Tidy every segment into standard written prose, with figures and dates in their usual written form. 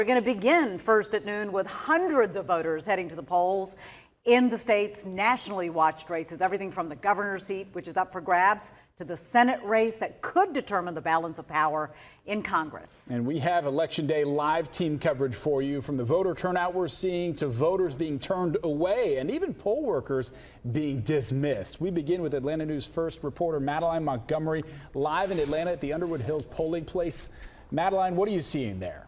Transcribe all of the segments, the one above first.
We're going to begin first at noon with hundreds of voters heading to the polls in the state's nationally watched races, everything from the governor's seat, which is up for grabs, to the Senate race that could determine the balance of power in Congress. And we have Election Day live team coverage for you, from the voter turnout we're seeing to voters being turned away and even poll workers being dismissed. We begin with Atlanta News First reporter Madeline Montgomery live in Atlanta at the Underwood Hills polling place. Madeline, what are you seeing there?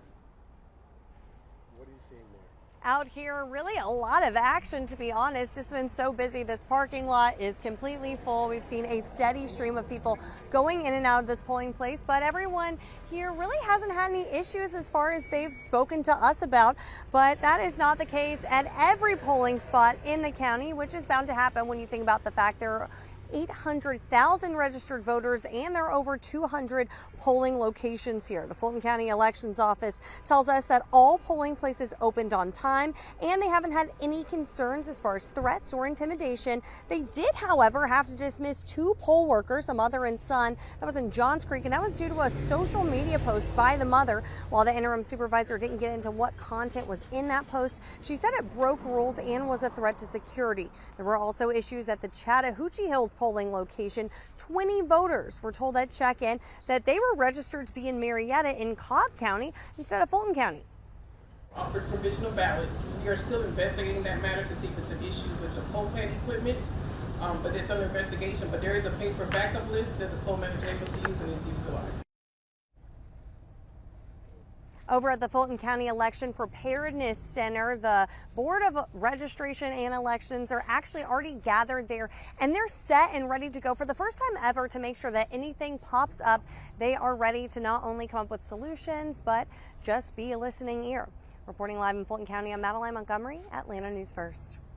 Out here, really a lot of action, to be honest. It's been so busy. This parking lot is completely full. We've seen a steady stream of people going in and out of this polling place, but everyone here really hasn't had any issues as far as they've spoken to us about. But that is not the case at every polling spot in the county, which is bound to happen when you think about the fact there are 800,000 registered voters and there are over 200 polling locations here. The Fulton County Elections Office tells us that all polling places opened on time and they haven't had any concerns as far as threats or intimidation. They did, however, have to dismiss 2 poll workers, a mother and son. That was in Johns Creek, and that was due to a social media post by the mother. While the interim supervisor didn't get into what content was in that post, she said it broke rules and was a threat to security. There were also issues at the Chattahoochee Hills polling location. 20 voters were told at check-in that they were registered to be in Marietta in Cobb County instead of Fulton County. Offered provisional ballots. We are still investigating that matter to see if it's an issue with the poll pad equipment, but it's under investigation. But there is a paper backup list that the poll manager is able to use and is used a lot. Over at the Fulton County Election Preparedness Center, the Board of Registration and Elections are actually already gathered there, and they're set and ready to go for the first time ever to make sure that anything pops up. They are ready to not only come up with solutions, but just be a listening ear. Reporting live in Fulton County, I'm Madeline Montgomery, Atlanta News First.